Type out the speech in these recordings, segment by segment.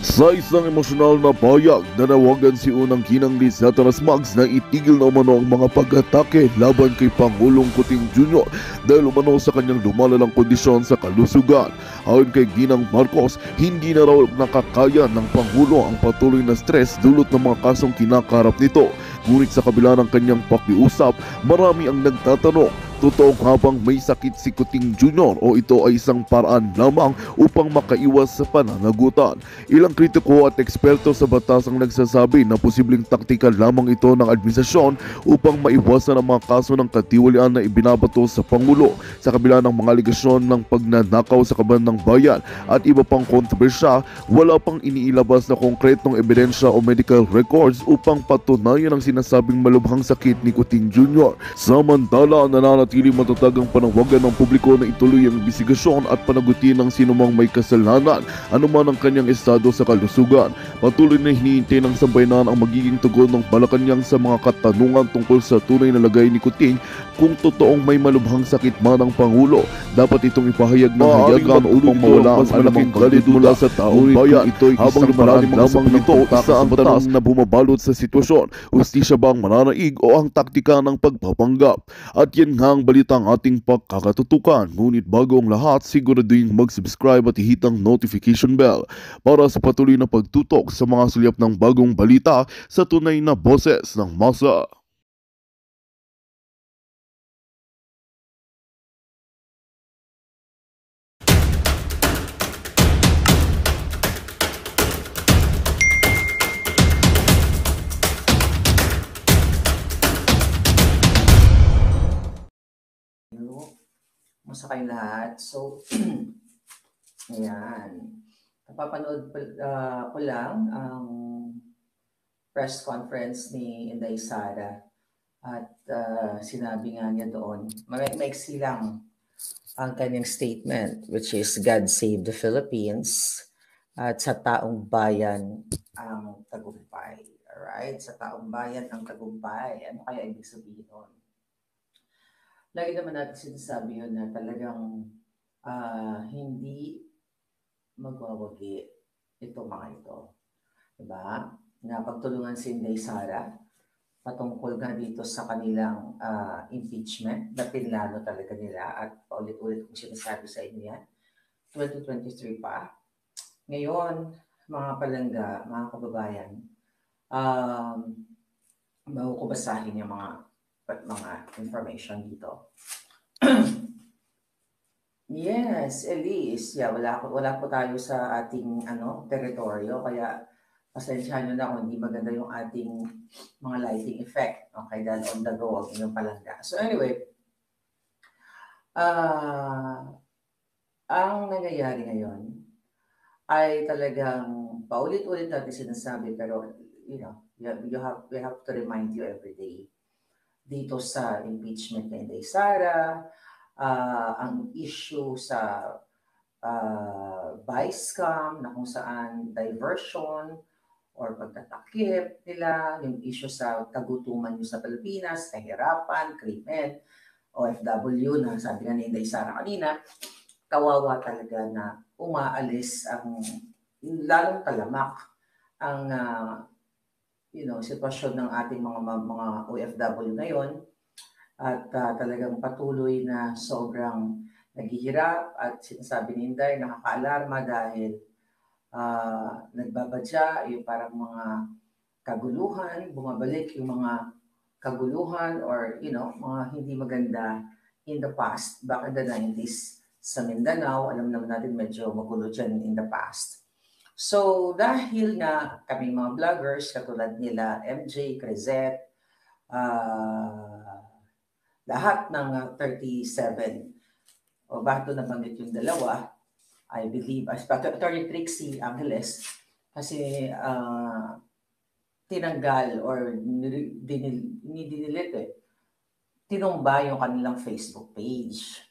Sa isang emosyonal na payag, nanawagan si unang ginang Liz Satanas Mags na itigil na umano ang mga pag-atake laban kay Pangulong Kuting Jr. dahil umano sa kanyang lumalalang kondisyon sa kalusugan. Ayon kay Ginang Marcos, hindi na raw nakakaya ng Pangulo ang patuloy na stress dulot ng mga kasong kinakarap nito. Ngunit sa kabila ng kanyang pakiusap, marami ang nagtatanong, totoo habang may sakit si Kuting Jr. o ito ay isang paraan lamang upang makaiwas sa pananagutan. Ilang kritiko at eksperto sa batas ang nagsasabi na posibleng taktika lamang ito ng administrasyon upang maiwasan ang mga kaso ng katiwalian na ibinabato sa Pangulo sa kabila ng mga aligasyon ng pagnanakaw sa kaban ng bayan at iba pang kontrobersya. Wala pang iniilabas na konkretong ebidensya o medical records upang patunayan ang sinasabing malubhang sakit ni Kuting Jr. Samantala, nananatili matatag ang panawagan ng publiko na ituloy ang imbestigasyon at panagutin ng sinumang may kasalanan anuman ang kanyang estado sa kalusugan. Patuloy na hinihintay ng sambayanan ang magiging tugon ng Malacanang sa mga katanungan tungkol sa tunay na lagay ni Kuting. Kung totoong may malubhang sakit man ang Pangulo, dapat itong ipahayag ng hayagan upang mawala ang malaking galit mula sa taong bayan. Ito'y habang lumalalim lamang nito sa ang batas na bumabalot sa sitwasyon. Hustisya bang mananaig o ang taktika ng pagpapanggap? At yan nga ang balitang ating pagkakatutukan. Ngunit bago ang lahat, siguraduhin mag-subscribe at ihit ang notification bell para sa patuloy na pagtutok sa mga sulyap ng bagong balita sa tunay na boses ng masa. Kumusta kayong lahat? So, ayan. Napapanood ko lang ang press conference ni Inday Sara at sinabi nga niya doon, maiksi lang ang kanyang statement, which is God save the Philippines at sa taong bayan ang tagumpay. Alright? Sa taong bayan ang tagumpay. Ano kaya ibig sabihin nun? Lagi naman natin sinasabi yun na talagang hindi magwawagi itong mga ito. Diba? Na pagtulungan si Inday Sara patungkol nga dito sa kanilang impeachment na pinlano talaga nila at paulit-ulit kong sinasabi sa inyo yan. 2023 pa. Ngayon, mga palangga, mga kababayan, bago ko basahin yung mga information dito. Yes, Elise. Yeah, wala po tayo sa ating teritoryo, kaya pasensyahan nyo na kung hindi maganda yung ating mga lighting effect. Okay, dahil on the go ang inyong palangga. So anyway, ang nangyayari ngayon ay talagang paulit-ulit natin sinasabi, pero you know, we have to remind you every day dito sa impeachment ni Inday Sara, ang issue sa vice scam na kung saan diversion or pagtatakip nila, yung issue sa kagutuman nyo sa Pilipinas, kahirapan, krimen, OFW na sabi nga ni Inday Sara kanina, kawawa talaga na umaalis ang lalong talamak ang sitwasyon ng ating mga OFW ngayon at talagang patuloy na sobrang naghihirap at sinasabi ni Inday nakaka-alarma dahil nagbabadya yung parang mga kaguluhan, bumabalik yung mga kaguluhan or mga hindi maganda in the past, back in the 90s sa Mindanao. Alam naman natin medyo magulo dyan in the past. So, dahil nga kami mga vloggers, katulad nila MJ, Crizette, lahat ng 37, o bakit nabanggit yung dalawa, I believe, as Attorney Trixie Angeles, kasi tinanggal or dinilete, tinumba yung kanilang Facebook page.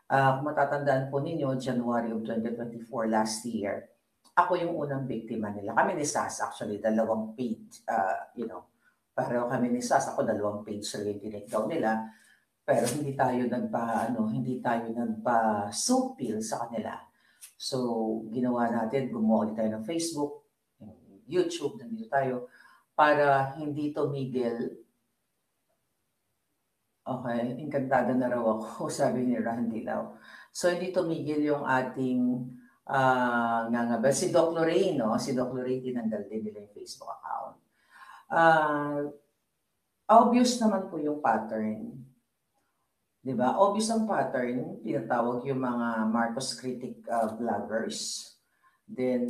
Kung matatandaan po ninyo, January of 2024 last year, ako yung unang biktima nila. Kami ni Sas, actually, dalawang page, pareho kami ni Sas, ako dalawang page rin tinake down nila, pero hindi tayo nagpa-supil sa kanila. So, ginawa natin, gumawa ulit tayo ng Facebook YouTube, nandito tayo, para hindi tumigil. Okay, inkantado na raw ako, sabi ni Randy Lau. So, hindi tumigil yung ating ngangabel. Si Doc Lorraine, no? Si Doc Lorraine, tinanggal din nila yung Facebook account. Obvious naman po yung pattern. Diba? Obvious ang pattern, tinatawag yung mga Marcos critic vloggers. Then,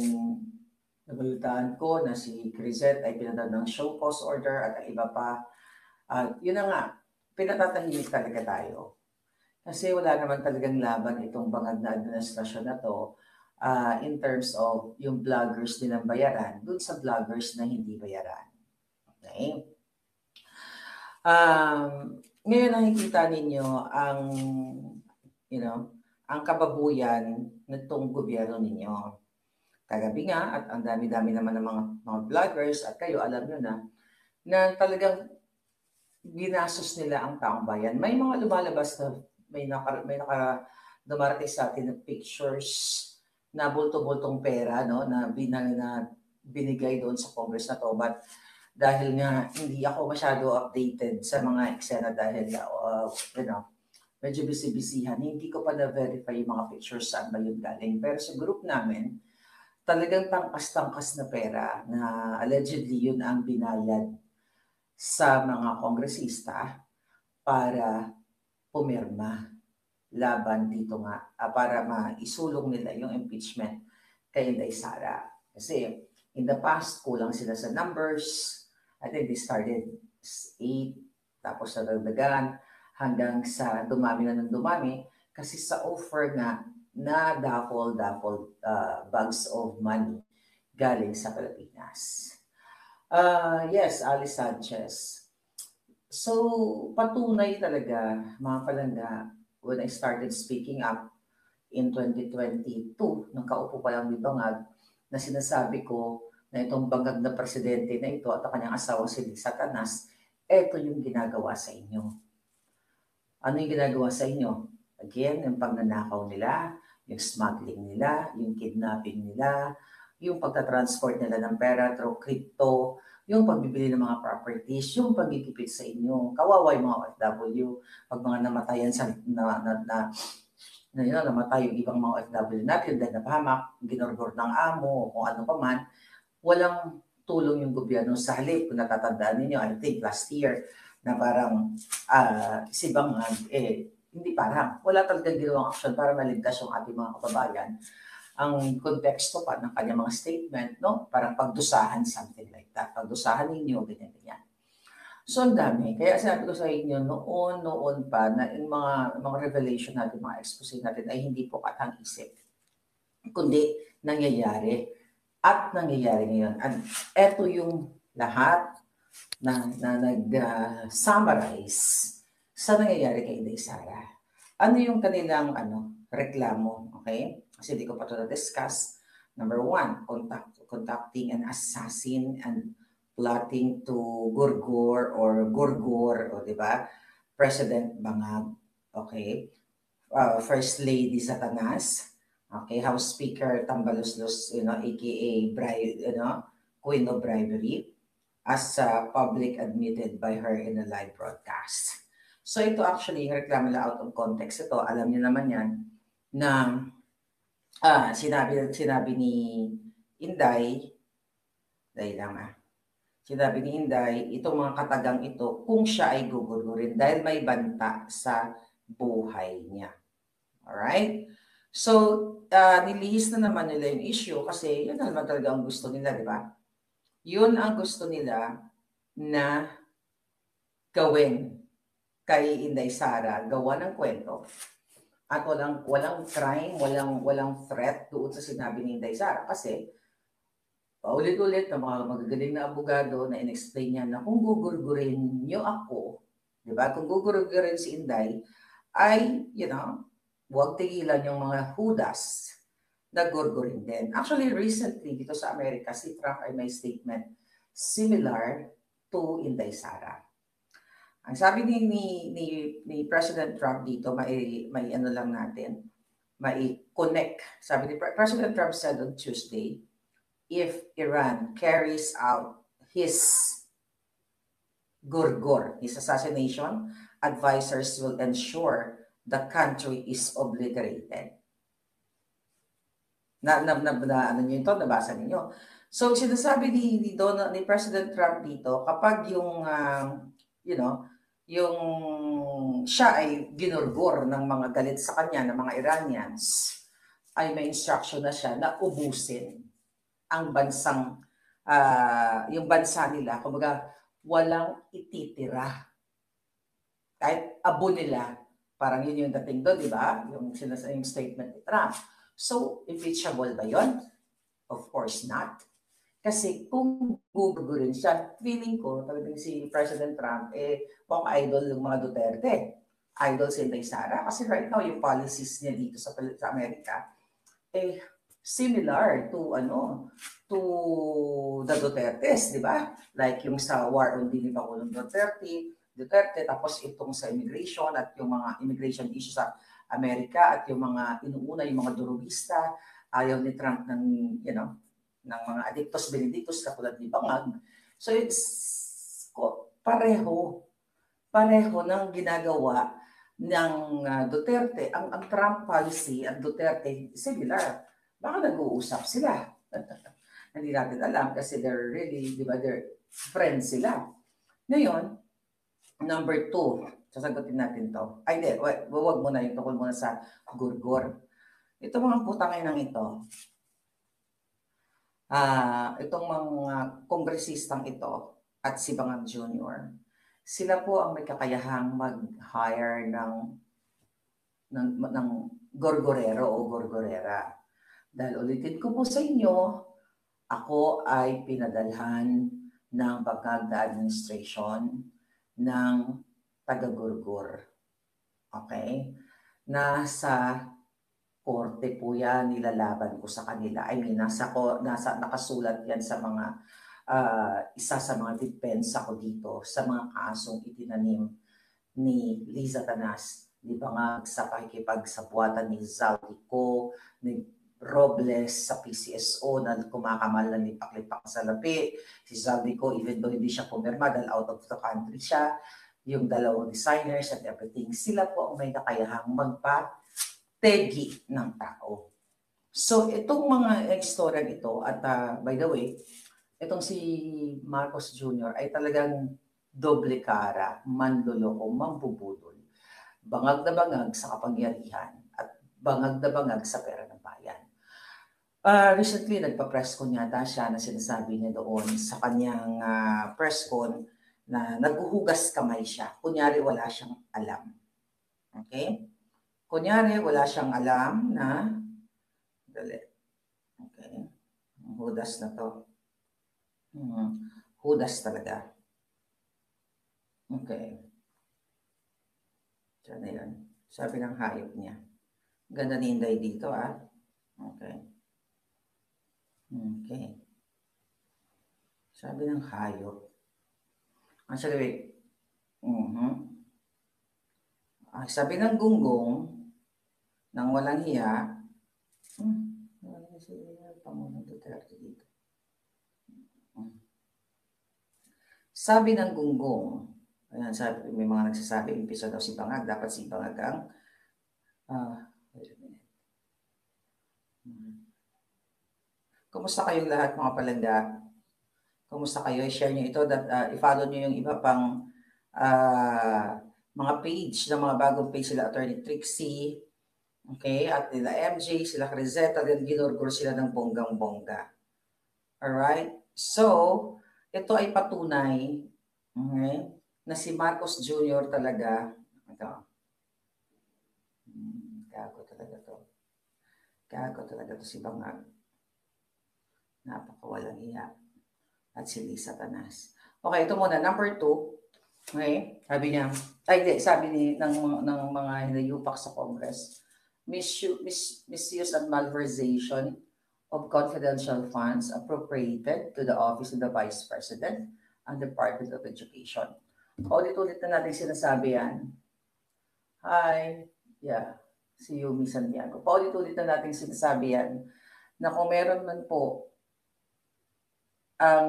nabalitaan ko na si Crisette ay pinatawag ng show cause order at ang iba pa. Yun na nga, pinatatahimik talaga tayo. Kasi wala naman talagang laban itong bangag na administrasyon na to in terms of yung vloggers nilang bayaran dun sa vloggers na hindi bayaran. Okay? Ngayon nakikita ninyo ang, ang kababuyan nitong gobyerno ninyo. Kagabi nga, at ang dami-dami naman ng mga vloggers, at kayo alam nyo na talagang ginastos nila ang taong bayan. May mga lumalabas na may dumarating sa atin ng pictures na bulto-bultong pera, no, na binigay doon sa Congress na to. But dahil nga hindi ako masyado updated sa mga eksena dahil medyo busy-busyhan, hindi ko pa na-verify yung mga pictures saan ba yun galing. Pero sa group namin, talagang tangkas-tangkas na pera na allegedly yun ang binayad sa mga kongresista para pumirma laban dito nga para maisulong nila yung impeachment kay Inday Sara. Kasi in the past, kulang sila sa numbers. I think they started 8, tapos nadagdagan hanggang sa dumami na ng dumami kasi sa offer nga na dapol bags of money galing sa Pilipinas. Yes, Alice Sanchez. So, patunay talaga, mga palangga, when I started speaking up in 2022, nung kaupo pa lang ni Bangag, na sinasabi ko na itong bangag na presidente na ito at ang kanyang asawa si Satanas, ito yung ginagawa sa inyo. Ano yung ginagawa sa inyo? Again, yung pagnanakaw nila, yung smuggling nila, yung kidnapping nila, yung pagta-transport nila ng pera through crypto, yung pagbibili ng mga properties, yung pagigipit sa inyo. Kawawa yung mga OFW, pag mga namatayan sa namatay yung ibang mga OFW natin dahil napahamak, ginorgor ng amo, o kung ano pa man, walang tulong yung gobyerno sa halip. Kung natatandaan ninyo, I think last year, na parang si Bangag, hindi parang, wala talagang ginawang action para maligtas yung ating mga kababayan. Ang konteksto pa ng kanyang mga statement, no? Parang pagdusahan, something like that. Pagdusahan ninyo, ganyan-ganyan. So, ang dami. Kaya sabi ko sa inyo, noon pa, na yung mga revelation natin, mga expose natin, ay hindi po katang-isip. Kundi, nangyayari. At nangyayari ngayon. At eto yung lahat na nag-summarize sa nangyayari kay Inday Sara. Ano yung kanilang reklamo? Okay? Kasi hindi ko pa ito na-discuss. Number 1, conducting an assassin and plotting to Gorgor, o diba? President Bangag. Okay? First Lady Satanas. Okay? House Speaker Tambaluslos, aka Queen of Bribery, as public admitted by her in a live broadcast. So ito actually, yung reklamo na out of context ito, alam niyo naman yan, na sinabi ni Inday, sinabi ni Inday, itong mga katagang ito, kung siya ay gugurgurin dahil may banta sa buhay niya. Alright? So, nilihis na naman nila yung issue kasi yun naman talaga ang gusto nila, di ba? Yun ang gusto nila na gawin kay Inday Sara, gawa ng kwento. At walang crime, walang threat doon sa sinabi ni Inday Sara kasi paulit-ulit na mga magagaling na abogado na in-explain niya na kung gugurgurin niyo ako, di ba? Kung gugurgurin si Inday, ay, huwag tigilan yung mga hudas na gurgurin din. Actually, recently, dito sa Amerika, si Trump ay may statement similar to Inday Sara. Ang sabi ni President Trump dito, may connect. Sabi ni President Trump said on Tuesday if Iran carries out his Gurgur, his assassination, advisors will ensure the country is obliterated. Ano niyo ito, nabasa niyo. So sinasabi ni President Trump dito, kapag yung yung siya ay ginurgur ng mga galit sa kanya ng mga Iranians, ay may instruction na siya na ubusin ang bansang yung bansa nila, kumbaga walang ititira. Kahit abo nila, parang yun yung dating doon, di ba? Yung statement ni Trump. So, impeachable ba yun? Of course not. Kasi kung gugugurin siya, feeling ko, talagang si President Trump, mukhang idol yung mga Duterte. Idol si Inday Sara. Kasi right now, yung policies niya dito sa Amerika, similar to the Dutertes, di ba? Like yung sa war on ni Pangulong Duterte, tapos itong sa immigration at yung mga immigration issues sa Amerika at yung mga inuuna, yung mga durugista, ayaw ni Trump ng ng mga adictos benedictus katulad ni Bangag. So it's pareho ng ginagawa ng Duterte. Ang Trump policy at Duterte similar. Baka nag-uusap sila. Hindi natin alam kasi they're really, di ba, they're friends sila. Ngayon, number 2, sasagutin natin to. Ay, hindi, wag muna yung tukol muna sa Gurgur. Ito mga putangay ng ito. Itong mga kongresistang ito at si Bangag Jr., sila po ang may kakayahang mag-hire ng gorgorero o gorgorera. Dahil ulitin ko po sa inyo, ako ay pinadalhan ng Bangag administration ng taga-gurgur. Okay? Nasa korte po yan, nilalaban ko sa kanila. I mean, nakasulat yan sa mga isa sa mga depensa ko dito sa mga kasong itinanim ni Liza Tanas, di ba nga sa pakikipagsabuatan ni Zaldico, ni Robles sa PCSO na kumakamal na ni Paklipak sa lapi, si Zaldico even though hindi siya pumirma dahil out of the country siya, yung dalawang designers at everything, sila po ang may kakayahang magpategi ng tao. So itong mga istorya ito, at by the way, itong si Marcos Jr. ay talagang doble kara, manloloko, mambubudol. Bangag na bangag sa kapangyarihan at bangag na bangag sa pera ng bayan. Recently, nagpa-press con yata siya na sinasabi niya doon sa kanyang press con na naghuhugas kamay siya. Kunyari, wala siyang alam. Okay? Kunyari, wala siyang alam na dali. Okay. Hudas na to. Hudas talaga. Okay. Diyan na yun. Sabi ng hayop niya. Ganda ni Inday dito, Okay. Okay. Sabi ng hayop. Actually, sabi ng gunggong, nang walang hiya, Pangulong Duterte dito. Sabi ng gunggong, ayan, sabi, may mga nagsasabi, impisa daw si Bangag, dapat si Bangag ang, wait a minute. Kumusta kayong lahat mga palangga? Kumusta kayo? I-share nyo ito, i-follow nyo yung iba pang mga page, ng mga bagong page sila, Attorney Trixie, okay, at nila MJ, sila Criseta, then ginurgur sila ng bonggang-bongga. Alright? So, ito ay patunay, okay, na si Marcos Jr. talaga, gago talaga to si Bangag. Napakawalang iya. At si Liza Tanas. Okay, ito muna. Number 2. Okay, sabi ng mga hinayupak sa Congress, misuse and malversation of confidential funds appropriated to the Office of the Vice President and Department of Education. Ulit-ulit na natin sinasabi yan. Hi. Yeah. Si Yumi Santiago. Paulit-ulit na natin sinasabi yan na kung meron man po ang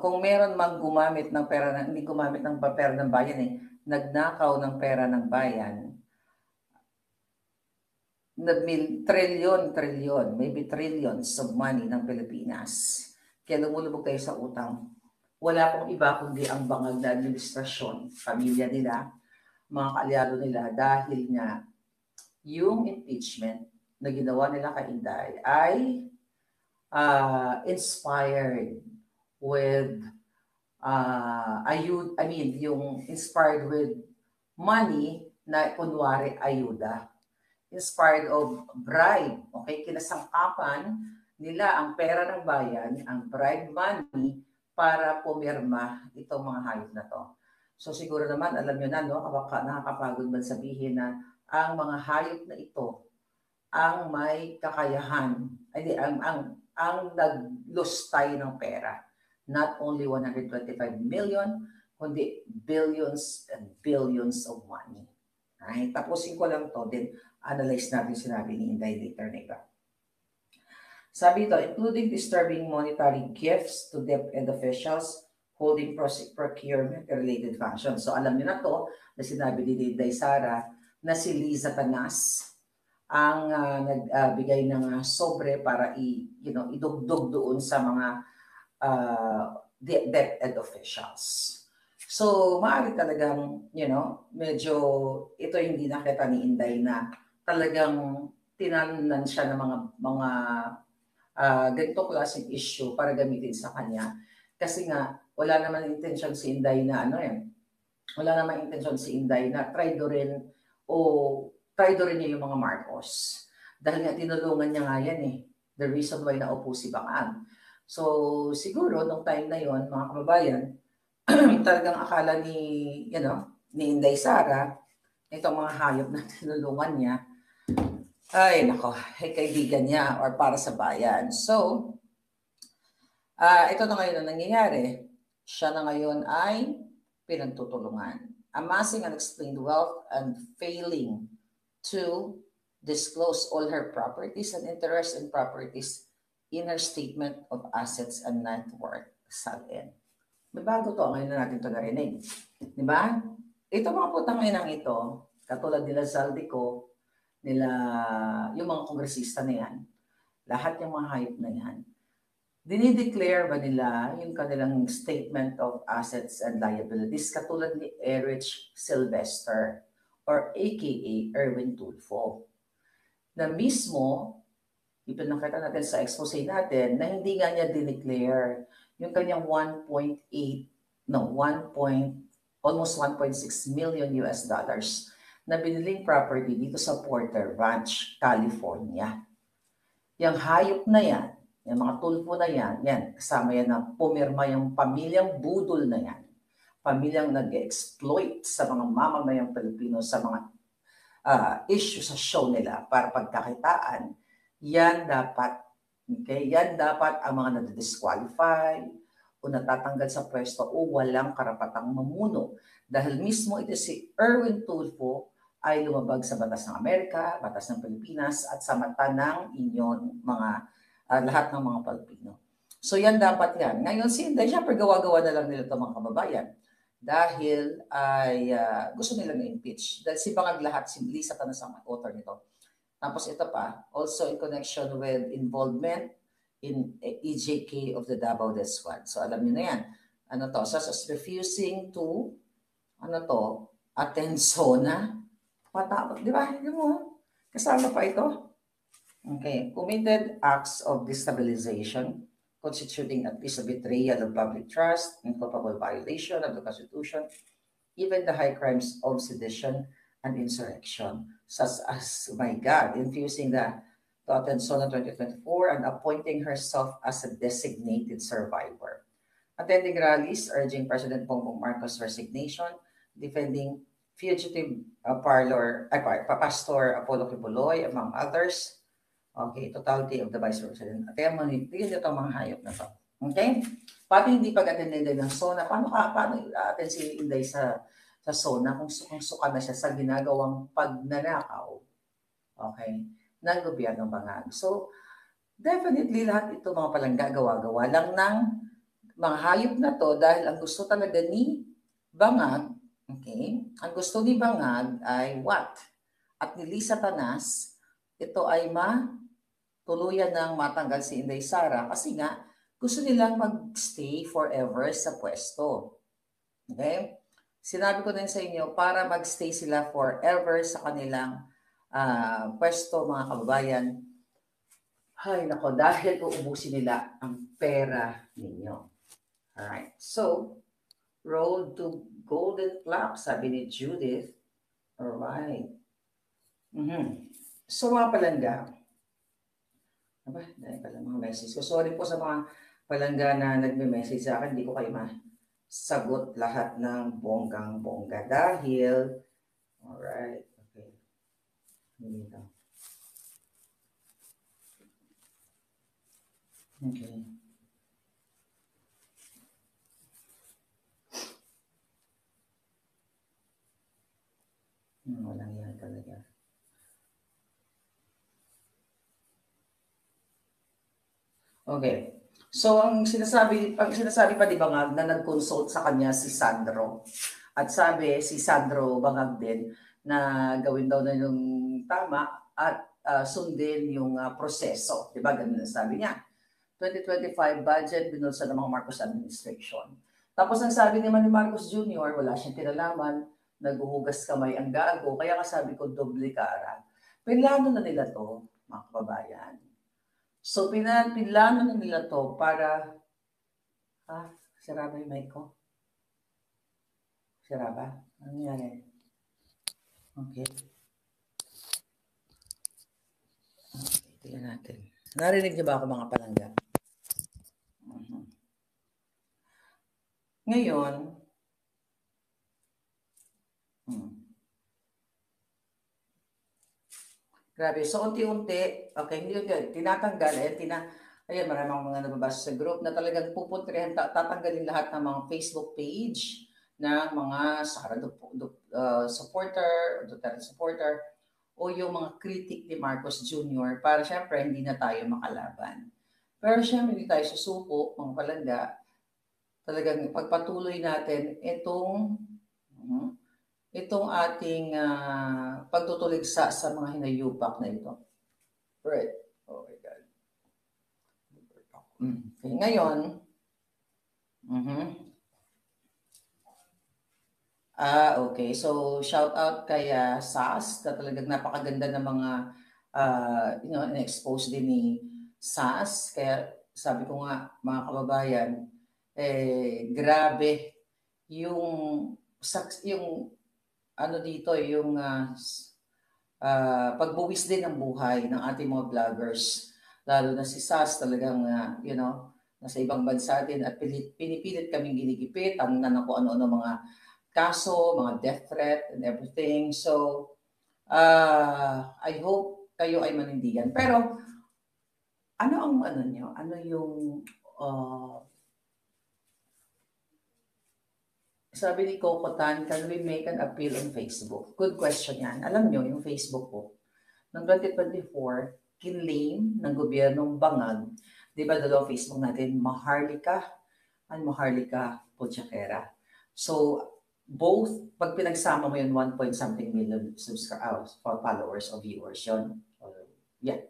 kung meron mang gumamit ng pera, hindi gumamit ng pera ng bayan nagnakaw ng pera ng bayan, trilyon, maybe trillions of money ng Pilipinas. Kaya lumulubog tayo sa utang. Wala pong iba kundi ang bangag na administrasyon, pamilya nila, mga kaalyado nila, dahil nga yung impeachment na ginawa nila kay Inday ay inspired with yung inspired with money na kunwari ayuda. Inspired of bribe. Okay, kinasangkapan nila ang pera ng bayan, ang bribe money, para pumirma itong mga hayop na to. So siguro naman, alam nyo na, no, nakakapagod man sabihin na ang mga hayop na ito ang may kakayahan, ang naglustay ng pera. Not only 125 million, kundi billions and billions of money. Ay, tapusin ko lang to, then analyze natin sinabi ni Inday later na iba. Sabi ito, including disturbing monetary gifts to DepEd officials holding procurement-related functions. So alam niyo na to, na sinabi ni Inday Sara, na si Liza Tanas ang nagbigay ng sobre para idugdog doon sa mga DepEd officials. So, maaari talagang, medyo ito hindi nakita ni Inday na talagang tinanan siya ng mga ganitong klaseng issue para gamitin sa kanya. Kasi nga, wala naman intention si Inday na wala naman intention si Inday na traidorin niya yung mga Marcos. Dahil nga tinulungan niya nga yan the reason why naupo si Bacang. So, siguro, nung time na yon, mga kababayan, talagang akala ni Inday Sara, itong mga hayop na tinulungan niya, ay nako, kaibigan niya or para sa bayan. So, ito na ngayon ang nangyayari. Siya na ngayon ay pinagtutulungan. Amassing unexplained wealth and failing to disclose all her properties and interest in properties in her statement of assets and net worth. Salin. May bago to, ngayon na natin ito narinig. Di ba? Ito mga putang-inang ito, katulad nila Zaldico, yung mga kongresista na yan, lahat yung mga hayop na yan, dinideclare ba nila yung kanilang statement of assets and liabilities katulad ni Erich Sylvester or aka Erwin Tulfo, na mismo, ipinakita natin sa expose natin, na hindi nga niya dineclare yung kanyang almost 1.6 million US dollars na biniling property dito sa Porter Ranch, California. Yung hayop na yan, yung mga tulpo na yan, kasama yan na pumirma yung pamilyang budol na yan, pamilyang nag-exploit sa mga mamamayang Pilipino sa mga issue sa show nila para pagkakitaan, yan dapat ang mga nadidisqualify o natatanggal sa pwesto o walang karapatang mamuno. Dahil mismo ito si Erwin Tulfo ay lumabag sa batas ng Amerika, batas ng Pilipinas, at sa mata ng inyong lahat ng mga Pilipino. So yan dapat yan. Ngayon si Inday, syempre gawa-gawa na lang nila ito mga kababayan. Dahil ay gusto nilang na-impeach. Dahil si Bangag lahat, si Liza Tanas ang author nito. Tapos ito pa, also in connection with involvement in EJK of the Davao Death Squad. So alam niyo na yan. Such as refusing to, attend SONA. Di ba? Kasama pa ito. Okay. Committed acts of destabilization constituting at least a betrayal of public trust and culpable violation of the Constitution, even the high crimes of sedition and insurrection, such as, my God, infusing to attend SONA 2024 and appointing herself as a designated survivor, attending rallies urging President Bongbong Marcos' resignation, defending fugitive Pastor Apollo Kibuloy, among others. Okay, totality of the Vice President. Kaya manipil itong mga hayop na to. Okay? Pati hindi pag-attend ng SONA, paano attend si Inday sa SONA kung suka na siya sa ginagawang pagnanakaw, okay, ng gobyernong Bangag. So, Definitely lahat ito mga palangga gawa-gawa lang ng mga hayop na to dahil ang gusto talaga ni Bangag, okay? Ang gusto ni Bangag ay what? At ni Lisa Tanas, ito ay tuluyan ng matanggal si Inday Sara kasi nga gusto nilang magstay forever sa pwesto. Okay? Sinabi ko din sa inyo para magstay sila forever sa kanilang pwesto mga kababayan. Hay nako, dahil uubusin nila ang pera ninyo. Alright, so road to golden clock, sabi ni Judith. Alright. So mga palangga, dahil pala mga message ko. Sorry po sa mga palangga na nagme-message sa akin, hindi ko kayo masagot lahat ng bonggang-bongga dahil, alright, okay. Dito. Okay. Walang yan talaga. Okay. So ang sinasabi pa di Bangag na nag-consult sa kanya si Sandro. At sabi si Sandro Bangag din na gawin daw na yung tama at sundin yung proseso. Di ba? Ganun ang sabi niya. 2025 budget binulsa ng mga Marcos administration. Tapos ang sabi naman ni Marcos Jr., wala siyang tinalaman, naghuhugas kamay ang gago. Kaya kasabi ko, doble kara. Pinlano na nila to, mga kababayan. So, pinlano na nila to para, sira ba yung mic ko? Sira ba? Ano nangyari? Okay. Okay, tingnan natin. Narinig niyo ba ako mga palangga? Ngayon, grabe. So, unti-unti, okay, hindi yun, tinatanggal, ayan, maraming mga nababasa sa group na talagang pupuntrihan, tatanggalin lahat ng mga Facebook page na mga Sara supporter, Duterte supporter, o yung mga critic ni Marcos Jr. para syempre hindi na tayo makalaban. Pero syempre hindi tayo susuko, mga palangga, talagang pagpatuloy natin itong ating pagtutuligsa sa mga hinayupak na ito. Right. Oh my God. Okay, ngayon, okay. So, shout out kay SAS na talagang napakaganda ng mga na-expose din ni SAS. Kaya sabi ko nga, mga kababayan, grabe yung ano dito, yung pagbuwis din ng buhay ng ating mga vloggers. Lalo na si SAS talagang, nasa ibang bansa din at pinipilit kaming ginigipit, ang kung ano-ano mga kaso, mga death threat and everything. So, I hope kayo ay manindigan. Pero, ano nyo? Ano yung sabi ni Coco Tan, can we make an appeal on Facebook? Good question yan. Alam nyo, yung Facebook po, noong 2024, kinlaim ng gobyernong Bangag, di ba dalawang Facebook natin, Maharlika and Maharlika Pochaquera. So, both, pag pinagsama mo yun, 1.something million followers o viewers yun. Yeah.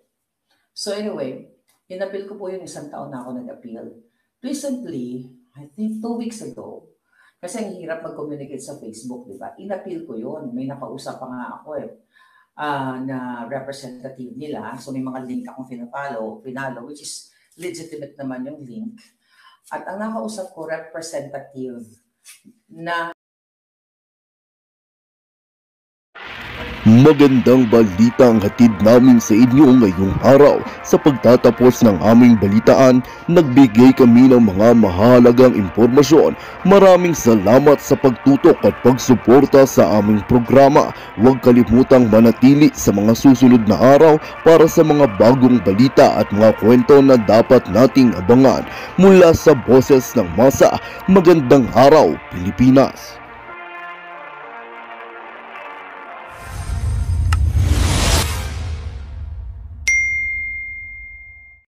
So anyway, in-appeal ko po yun, 1 taon na ako nag-appeal. Recently, I think 2 weeks ago, kasi ang hirap mag-communicate sa Facebook, di ba? In-appeal ko yun. May nakausap pa nga ako na representative nila. So may mga link akong pinalo, which is legitimate naman yung link. At ang nakausap ko, representative na Magandang balita ang hatid namin sa inyo ngayong araw. Sa pagtatapos ng aming balitaan, nagbigay kami ng mga mahalagang impormasyon. Maraming salamat sa pagtutok at pagsuporta sa aming programa. Huwag kalimutang manatili sa mga susunod na araw para sa mga bagong balita at mga kwento na dapat nating abangan. Mula sa Boses ng Masa, magandang araw, Pilipinas!